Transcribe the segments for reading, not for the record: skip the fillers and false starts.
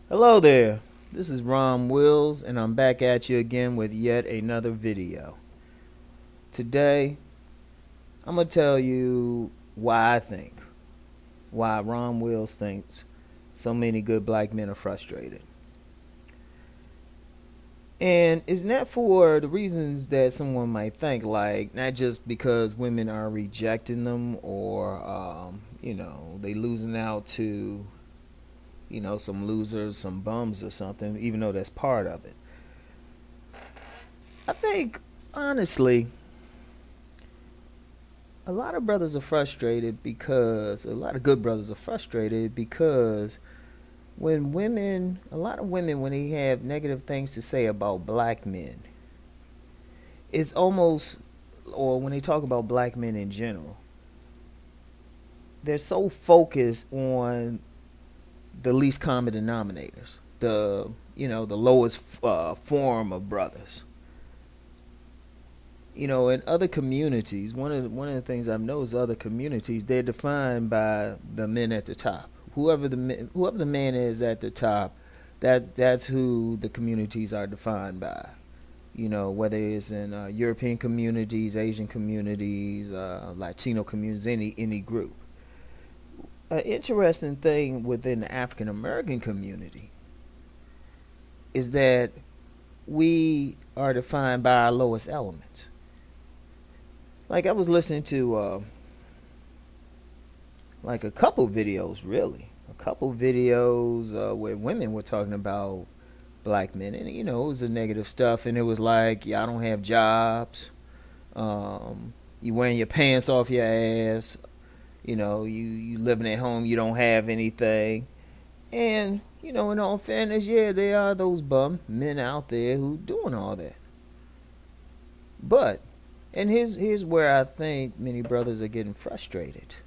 Hello there, this is Ron Wills, and I'm back at you again with yet another video. Today, I'm going to tell you why Ron Wills thinks so many good black men are frustrated. And it's not for the reasons that someone might think, like not just because women are rejecting them or, they losing out to some losers, some bums or something, even though that's part of it. I think, honestly, a lot of brothers are frustrated because, a lot of good brothers are frustrated because a lot of women, when they have negative things to say about black men, it's almost, or when they talk about black men in general, they're so focused on the least common denominators, the lowest form of brothers. In other communities, one of the things I've noticed, other communities, they're defined by the men at the top. Whoever the man is at the top, that's who the communities are defined by. Whether it's in European communities, Asian communities, Latino communities, any group. An interesting thing within the African American community is that we are defined by our lowest elements. Like, I was listening to like a couple videos, where women were talking about black men, and it was the negative stuff, and it was like, y'all don't have jobs, you wearing your pants off your ass, you living at home, you don't have anything. And in all fairness, yeah, there are those bum men out there who doing all that. But, and here's where I think many brothers are getting frustrated.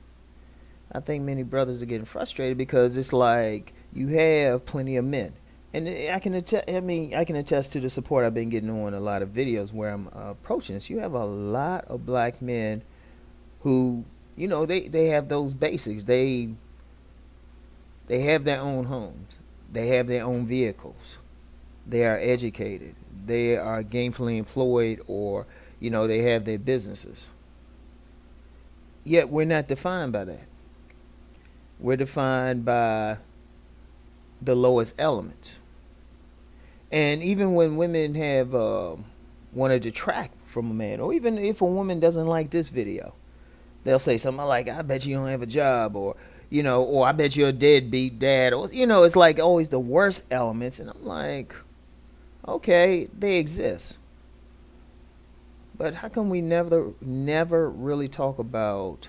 I think many brothers are getting frustrated because it's like you have plenty of men, and I can attest to the support I've been getting on a lot of videos where I'm approaching this. You have a lot of black men who, they have those basics. They have their own homes. They have their own vehicles. They are educated. They are gainfully employed, or they have their businesses. Yet we're not defined by that. We're defined by the lowest elements. And even when women have want to detract from a man, or even if a woman doesn't like this video, they'll say something like, I bet you don't have a job, or or I bet you're a deadbeat dad, or it's like always the worst elements. And I'm like, okay, they exist, but how come we never really talk about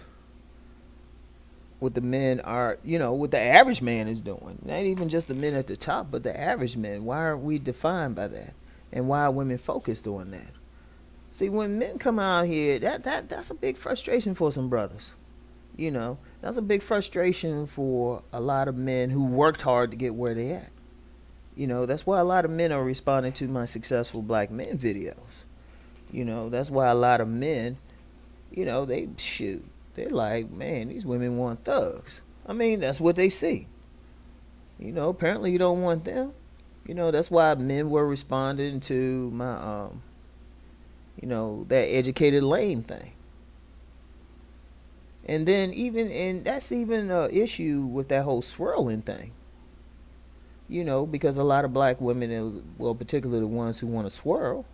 what the men are, what the average man is doing? Not even just the men at the top, but the average men. Why aren't we defined by that? And why are women focused on that? See, when men come out here, that's a big frustration for some brothers. That's a big frustration for a lot of men who worked hard to get where they at. That's why a lot of men are responding to my successful black men videos. That's why a lot of men, they're like, man, these women want thugs. I mean, that's what they see. Apparently you don't want them. That's why men were responding to my, that educated lame thing. And then and that's even an issue with that whole swirling thing. Because a lot of black women, well, particularly the ones who want to swirl,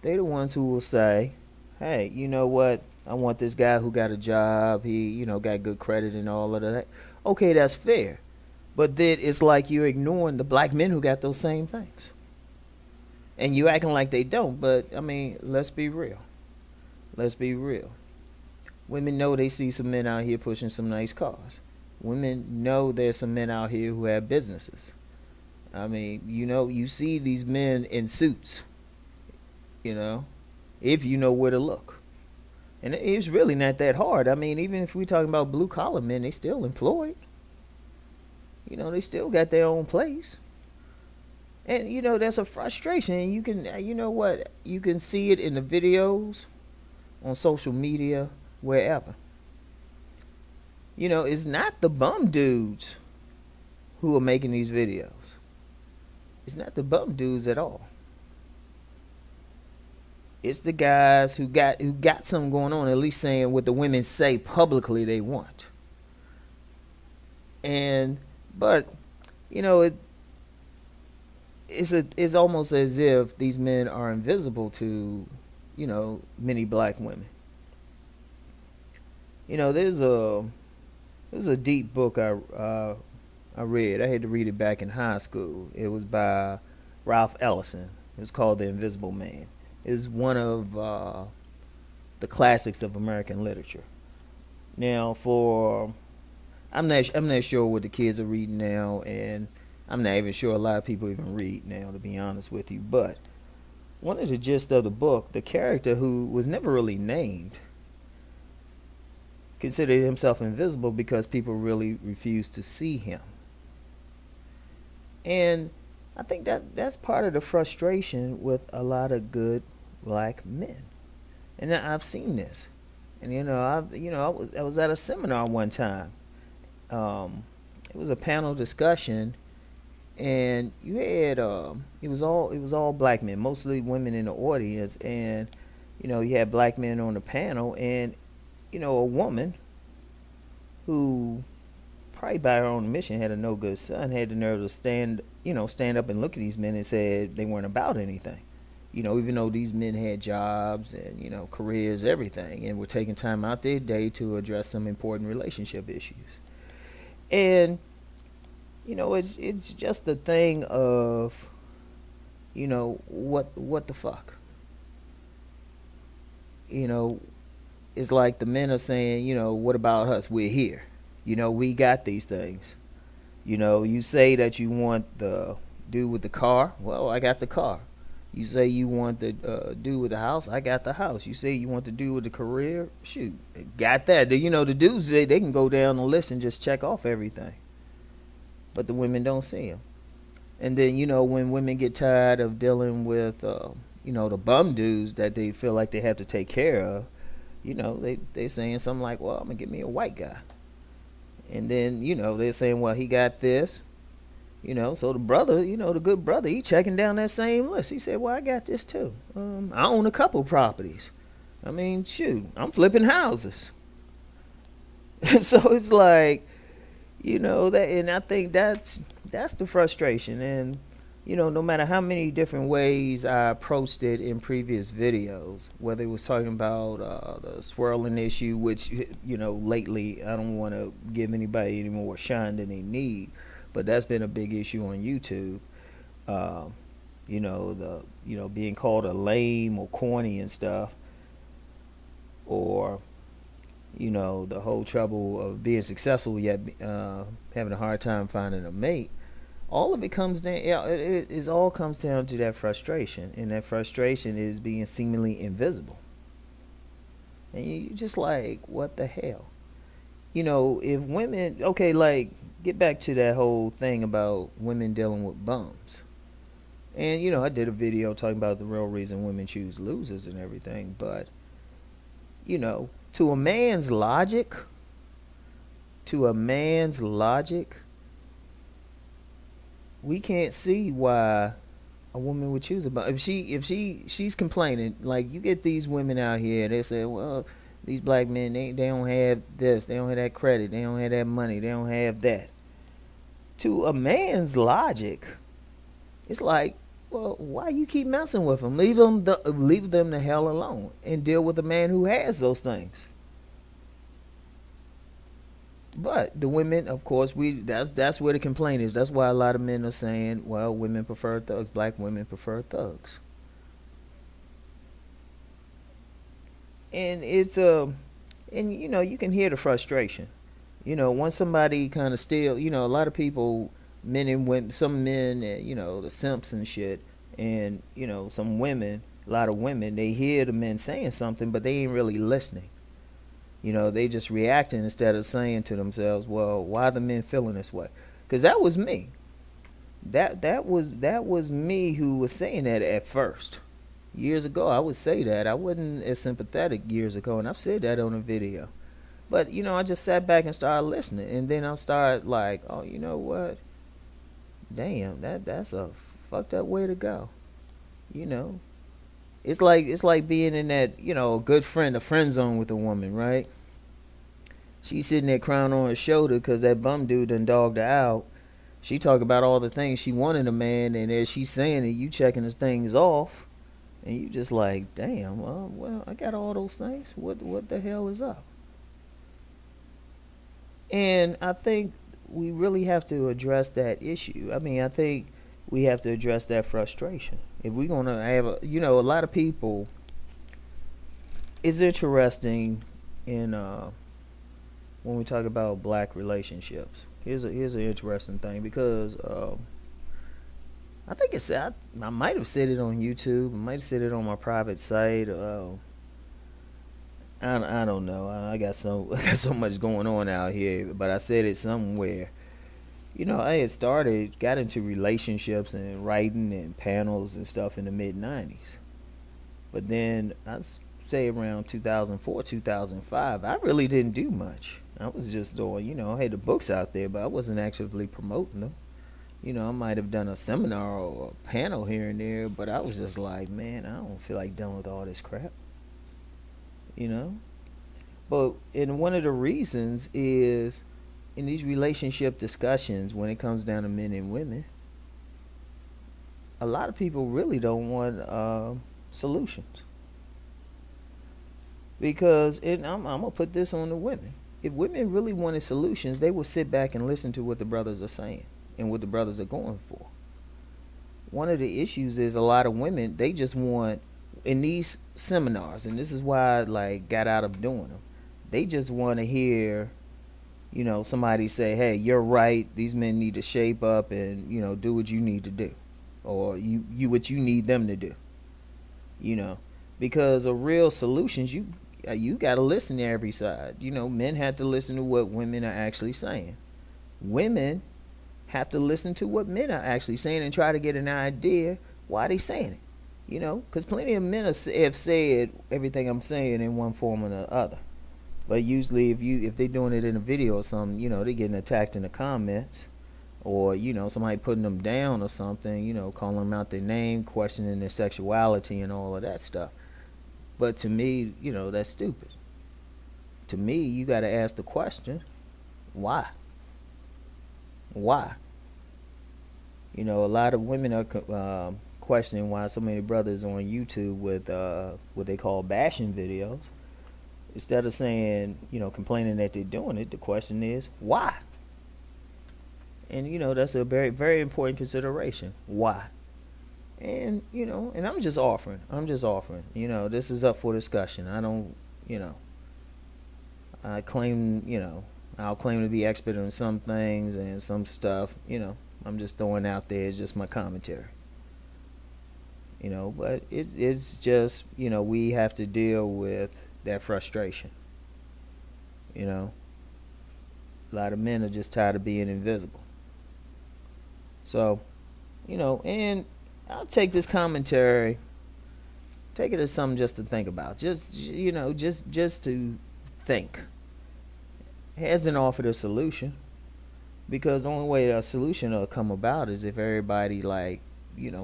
they're the ones who will say, hey, you know what? I want this guy who got a job. He, got good credit and all of that. Okay, that's fair. But then it's like you're ignoring the black men who got those same things. And you acting like they don't. But, I mean, let's be real. Let's be real. Women know they see some men out here pushing some nice cars. Women know there's some men out here who have businesses. I mean, you see these men in suits, if you know where to look. And it's really not that hard. I mean, even if we're talking about blue collar men, they still employed. They still got their own place. And, that's a frustration. You can, you can see it in the videos, on social media, wherever. It's not the bum dudes who are making these videos. It's not the bum dudes at all. It's the guys who got something going on, at least saying what the women say publicly they want. And but you know it's almost as if these men are invisible to many black women. There's a deep book I read. I had to read it back in high school. It was by Ralph Ellison. It was called The Invisible Man. It's one of the classics of American literature. Now, I'm not sure what the kids are reading now, and I'm not even sure a lot of people even read now, to be honest with you. But one of the gist of the book, the character who was never really named considered himself invisible because people really refused to see him. And I think that's part of the frustration with a lot of good black men. And I've seen this. And I was at a seminar one time. It was a panel discussion, and you had it was all black men, mostly women in the audience, and you had black men on the panel, and a woman who probably by her own admission had a no good son had the nerve to stand up and look at these men and said they weren't about anything. Even though these men had jobs and careers, everything, and were taking time out their day to address some important relationship issues. And it's just a thing of what the fuck. It's like the men are saying, what about us? We're here. We got these things. You say that you want the dude with the car. Well, I got the car. You say you want the dude with the house. I got the house. You say you want the dude with the career. Shoot, got that. The dudes, they can go down the list and just check off everything. But the women don't see them. And then, when women get tired of dealing with, the bum dudes that they feel like they have to take care of, they saying something like, well, I'm going to get me a white guy. And then, they're saying, well, he got this. So the brother, the good brother, he checking down that same list. He said, well, I got this too. I own a couple properties. I mean, shoot, I'm flipping houses. So it's like, that, and I think that's the frustration. And, no matter how many different ways I approached it in previous videos, whether it was talking about the swirling issue, which, lately I don't want to give anybody any more shine than they need. But that's been a big issue on YouTube. Being called a lame or corny and stuff, or the whole trouble of being successful yet having a hard time finding a mate. All of it comes down. It all comes down to that frustration, and that frustration is being seemingly invisible. And you just like, what the hell? If women, okay, like, get back to that whole thing about women dealing with bums. And, I did a video talking about the real reason women choose losers and everything. But, to a man's logic, we can't see why a woman would choose a bum. If she's complaining, like, you get these women out here, they say, well, these black men, they don't have this, they don't have that credit, they don't have that money, they don't have that. To a man's logic, it's like, well, why you keep messing with them? Leave them the hell alone and deal with a man who has those things. But the women, of course, that's where the complaint is. That's why a lot of men are saying, well, women prefer thugs, black women prefer thugs. And it's and you can hear the frustration. Once somebody kind of still, a lot of people, men and women, some men, the simps and shit, and some women, a lot of women, they hear the men saying something, but they ain't really listening. They just reacting instead of saying to themselves, well, why are the men feeling this way? Because that was me. That was me who was saying that at first. Years ago, I would say that. I wasn't as sympathetic years ago, and I've said that on a video. But, I just sat back and started listening, and then I started like, oh, you know what? Damn, that's a fucked up way to go. You know, it's like being in that, a good friend, a friend zone with a woman, right? She's sitting there crying on her shoulder because that bum dude done dogged her out. She talk about all the things she wanted in a man, and as she's saying it, you checking his things off, and you just like, damn, well, I got all those things. What the hell is up? And I think we really have to address that issue. I mean, I think we have to address that frustration. If we're gonna have a lot of people. It's interesting in when we talk about black relationships. Here's an interesting thing because I think I might have said it on YouTube. I might have said it on my private site. I don't know. I got I got so much going on out here, but I said it somewhere. I had got into relationships and writing and panels and stuff in the mid '90s. But then say around 2004, 2005, I really didn't do much. I was just doing, I had the books out there, but I wasn't actively promoting them. I might have done a seminar or a panel here and there, but I was just like, man, I don't feel like dealing with all this crap. You know? And one of the reasons is in these relationship discussions, when it comes down to men and women, a lot of people really don't want solutions. Because I'm going to put this on the women. If women really wanted solutions, they would sit back and listen to what the brothers are saying and what the brothers are going for. One of the issues is a lot of women, they just want, in these seminars, and this is why I got out of doing them, they just want to hear, somebody say, hey, you're right, these men need to shape up and, do what you need to do. Or you what you need them to do. Because a real solutions, you got to listen to every side. Men have to listen to what women are actually saying. Women have to listen to what men are actually saying and try to get an idea why they saying it. Because plenty of men have said everything I'm saying in one form or the other. But usually if they're doing it in a video or something, they're getting attacked in the comments. Or, somebody putting them down or something, calling them out their name, questioning their sexuality and all of that stuff. But to me, that's stupid. To me, you got to ask the question, why? Why? A lot of women are questioning why so many brothers on YouTube with what they call bashing videos. Instead of saying, complaining that they're doing it, the question is, why? And, that's a very, very important consideration. Why? And, and I'm just offering. This is up for discussion. I don't, I claim, I'll claim to be expert on some things and some stuff, I'm just throwing out there. It's just my commentary. But it's just, we have to deal with that frustration. A lot of men are just tired of being invisible. So, and I'll take this commentary, take it as something just to think about. Just to think. It hasn't offered a solution. Because the only way a solution will come about is if everybody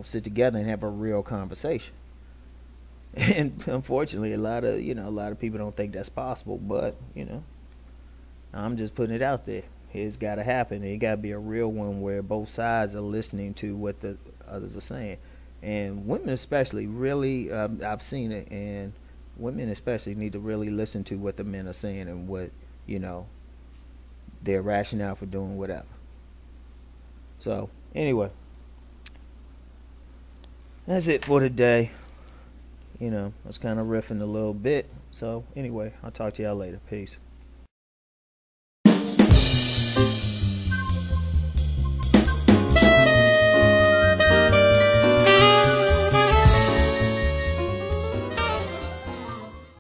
sit together and have a real conversation. And unfortunately, a lot of people don't think that's possible. But I'm just putting it out there. It's got to happen. It got to be a real one where both sides are listening to what the others are saying. And women especially really, I've seen it, and women especially need to really listen to what the men are saying and what their rationale for doing whatever. So anyway, that's it for today. I was kind of riffing a little bit. So anyway, I'll talk to y'all later. Peace.